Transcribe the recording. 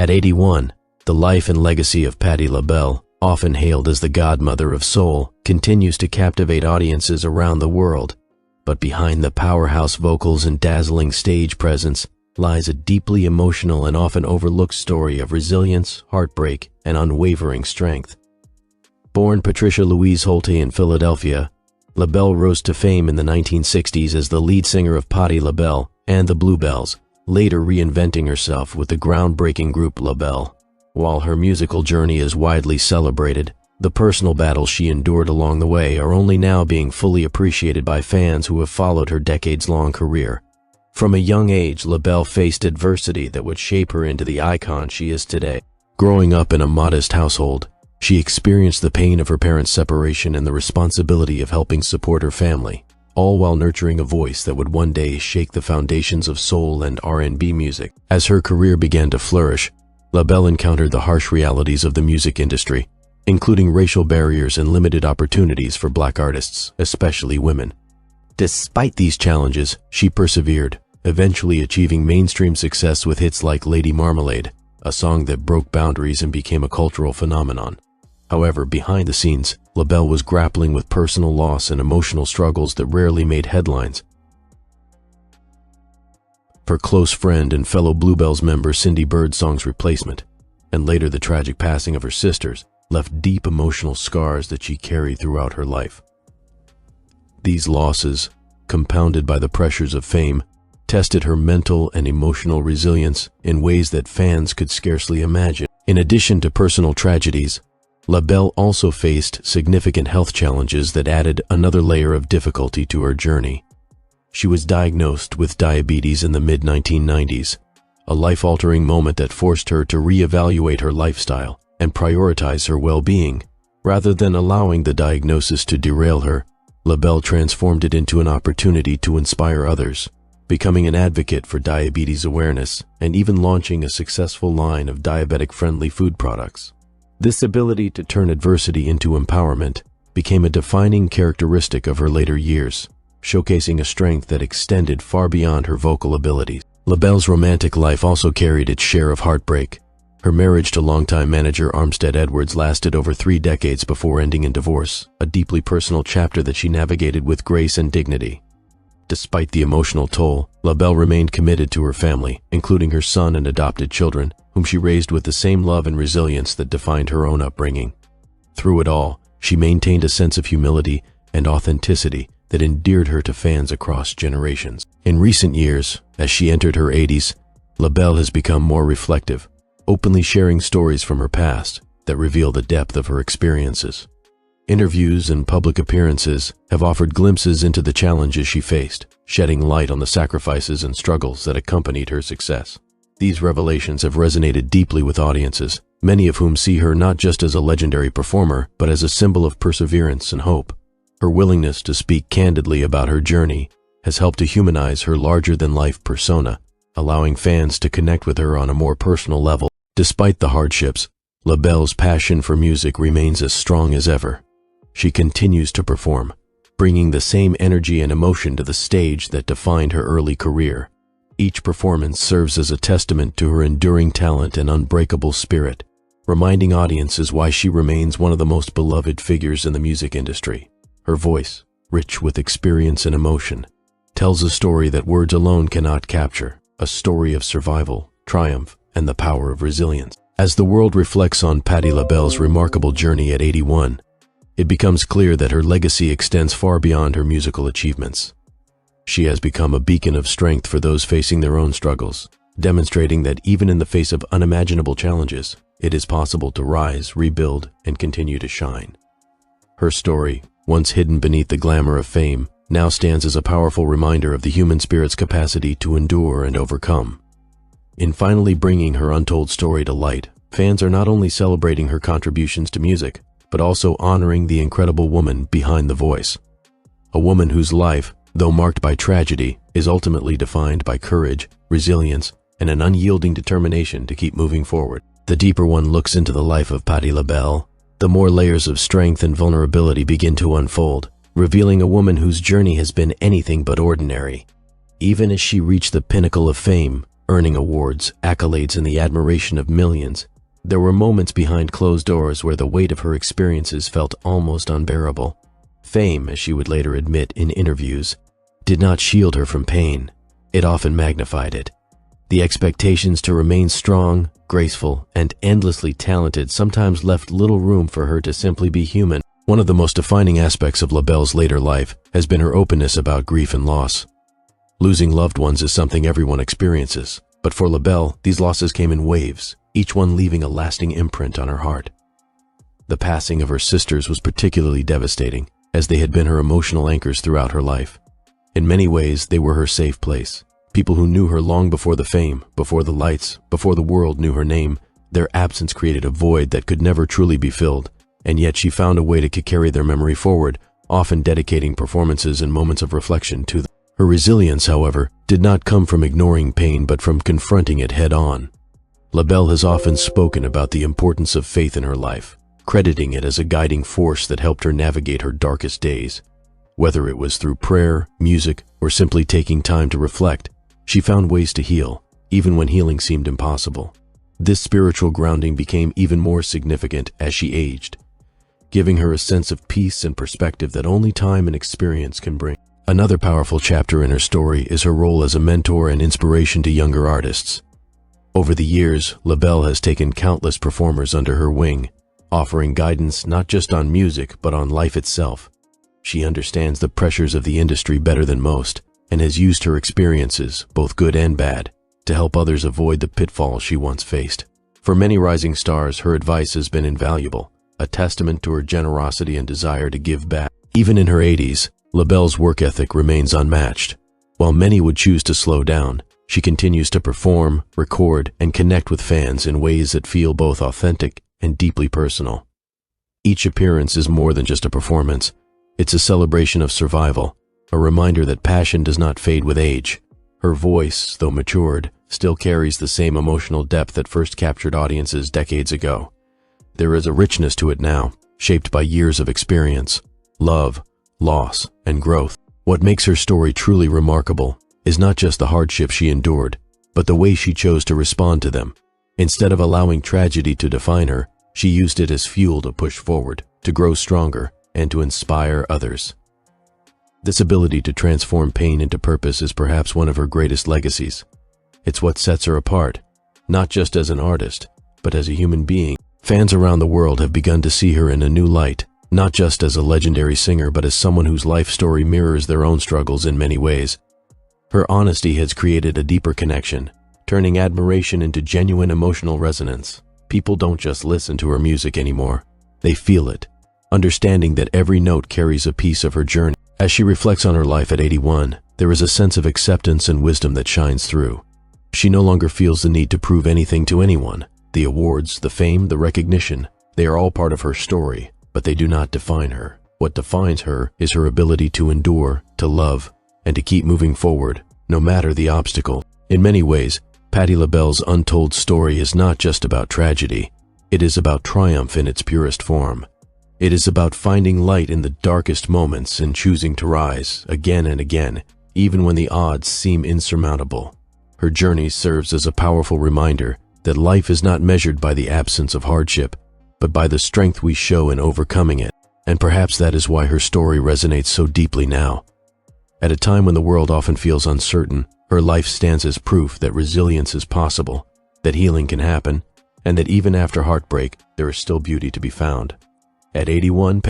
At 81, the life and legacy of Patti LaBelle, often hailed as the godmother of soul, continues to captivate audiences around the world. But behind the powerhouse vocals and dazzling stage presence lies a deeply emotional and often overlooked story of resilience, heartbreak, and unwavering strength. Born Patricia Louise Holte in Philadelphia, LaBelle rose to fame in the 1960s as the lead singer of Patti LaBelle and the Bluebells, later reinventing herself with the groundbreaking group LaBelle. While her musical journey is widely celebrated, the personal battles she endured along the way are only now being fully appreciated by fans who have followed her decades-long career. From a young age, LaBelle faced adversity that would shape her into the icon she is today. Growing up in a modest household, she experienced the pain of her parents' separation and the responsibility of helping support her family, all while nurturing a voice that would one day shake the foundations of soul and R&B music. As her career began to flourish, LaBelle encountered the harsh realities of the music industry, including racial barriers and limited opportunities for Black artists, especially women. Despite these challenges, she persevered, eventually achieving mainstream success with hits like Lady Marmalade, a song that broke boundaries and became a cultural phenomenon. However, behind the scenes, LaBelle was grappling with personal loss and emotional struggles that rarely made headlines. Her close friend and fellow Bluebells member Cindy Birdsong's replacement, and later the tragic passing of her sisters, left deep emotional scars that she carried throughout her life. These losses, compounded by the pressures of fame, tested her mental and emotional resilience in ways that fans could scarcely imagine. In addition to personal tragedies, LaBelle also faced significant health challenges that added another layer of difficulty to her journey. She was diagnosed with diabetes in the mid-1990s, a life-altering moment that forced her to reevaluate her lifestyle and prioritize her well-being. Rather than allowing the diagnosis to derail her, LaBelle transformed it into an opportunity to inspire others, becoming an advocate for diabetes awareness and even launching a successful line of diabetic-friendly food products. This ability to turn adversity into empowerment became a defining characteristic of her later years, showcasing a strength that extended far beyond her vocal abilities. LaBelle's romantic life also carried its share of heartbreak. Her marriage to longtime manager Armstead Edwards lasted over 3 decades before ending in divorce, a deeply personal chapter that she navigated with grace and dignity. Despite the emotional toll, LaBelle remained committed to her family, including her son and adopted children, whom she raised with the same love and resilience that defined her own upbringing. Through it all, she maintained a sense of humility and authenticity that endeared her to fans across generations. In recent years, as she entered her 80s, LaBelle has become more reflective, openly sharing stories from her past that reveal the depth of her experiences. Interviews and public appearances have offered glimpses into the challenges she faced, shedding light on the sacrifices and struggles that accompanied her success. These revelations have resonated deeply with audiences, many of whom see her not just as a legendary performer, but as a symbol of perseverance and hope. Her willingness to speak candidly about her journey has helped to humanize her larger-than-life persona, allowing fans to connect with her on a more personal level. Despite the hardships, LaBelle's passion for music remains as strong as ever. She continues to perform, bringing the same energy and emotion to the stage that defined her early career. Each performance serves as a testament to her enduring talent and unbreakable spirit, reminding audiences why she remains one of the most beloved figures in the music industry. Her voice, rich with experience and emotion, tells a story that words alone cannot capture, a story of survival, triumph, and the power of resilience. As the world reflects on Patti LaBelle's remarkable journey at 81, it becomes clear that her legacy extends far beyond her musical achievements. She has become a beacon of strength for those facing their own struggles, demonstrating that even in the face of unimaginable challenges, it is possible to rise, rebuild, and continue to shine. Her story, once hidden beneath the glamour of fame, now stands as a powerful reminder of the human spirit's capacity to endure and overcome. In finally bringing her untold story to light, fans are not only celebrating her contributions to music, but also honoring the incredible woman behind the voice. A woman whose life, though marked by tragedy, is ultimately defined by courage, resilience, and an unyielding determination to keep moving forward. The deeper one looks into the life of Patti LaBelle, the more layers of strength and vulnerability begin to unfold, revealing a woman whose journey has been anything but ordinary. Even as she reached the pinnacle of fame, earning awards, accolades, and the admiration of millions, there were moments behind closed doors where the weight of her experiences felt almost unbearable. Fame, as she would later admit in interviews, did not shield her from pain. It often magnified it. The expectations to remain strong, graceful, and endlessly talented sometimes left little room for her to simply be human. One of the most defining aspects of LaBelle's later life has been her openness about grief and loss. Losing loved ones is something everyone experiences, but for LaBelle, these losses came in waves, each one leaving a lasting imprint on her heart. The passing of her sisters was particularly devastating, as they had been her emotional anchors throughout her life. In many ways, they were her safe place. People who knew her long before the fame, before the lights, before the world knew her name. Their absence created a void that could never truly be filled, and yet she found a way to carry their memory forward, often dedicating performances and moments of reflection to them. Her resilience, however, did not come from ignoring pain but from confronting it head-on. LaBelle has often spoken about the importance of faith in her life, crediting it as a guiding force that helped her navigate her darkest days. Whether it was through prayer, music, or simply taking time to reflect, she found ways to heal, even when healing seemed impossible. This spiritual grounding became even more significant as she aged, giving her a sense of peace and perspective that only time and experience can bring. Another powerful chapter in her story is her role as a mentor and inspiration to younger artists. Over the years, LaBelle has taken countless performers under her wing, offering guidance not just on music but on life itself. She understands the pressures of the industry better than most, and has used her experiences, both good and bad, to help others avoid the pitfalls she once faced. For many rising stars, her advice has been invaluable, a testament to her generosity and desire to give back. Even in her 80s, LaBelle's work ethic remains unmatched. While many would choose to slow down, she continues to perform, record, and connect with fans in ways that feel both authentic and deeply personal. Each appearance is more than just a performance. It's a celebration of survival, a reminder that passion does not fade with age. Her voice, though matured, still carries the same emotional depth that first captured audiences decades ago. There is a richness to it now, shaped by years of experience, love, loss, and growth. What makes her story truly remarkable is not just the hardships she endured, but the way she chose to respond to them. Instead of allowing tragedy to define her, she used it as fuel to push forward, to grow stronger, and to inspire others. This ability to transform pain into purpose is perhaps one of her greatest legacies. It's what sets her apart, not just as an artist, but as a human being. Fans around the world have begun to see her in a new light, not just as a legendary singer, but as someone whose life story mirrors their own struggles in many ways. Her honesty has created a deeper connection, turning admiration into genuine emotional resonance. People don't just listen to her music anymore, they feel it, understanding that every note carries a piece of her journey. As she reflects on her life at 81, there is a sense of acceptance and wisdom that shines through. She no longer feels the need to prove anything to anyone. The awards, the fame, the recognition, they are all part of her story, but they do not define her. What defines her is her ability to endure, to love, and to keep moving forward, no matter the obstacle. In many ways, Patti LaBelle's Untold story is not just about tragedy. It is about triumph in its purest form. It is about finding light in the darkest moments and choosing to rise again and again, even when the odds seem insurmountable. Her journey serves as a powerful reminder that life is not measured by the absence of hardship, but by the strength we show in overcoming it. And perhaps that is why her story resonates so deeply now. At a time when the world often feels uncertain, her life stands as proof that resilience is possible, that healing can happen, and that even after heartbreak, there is still beauty to be found. At 81,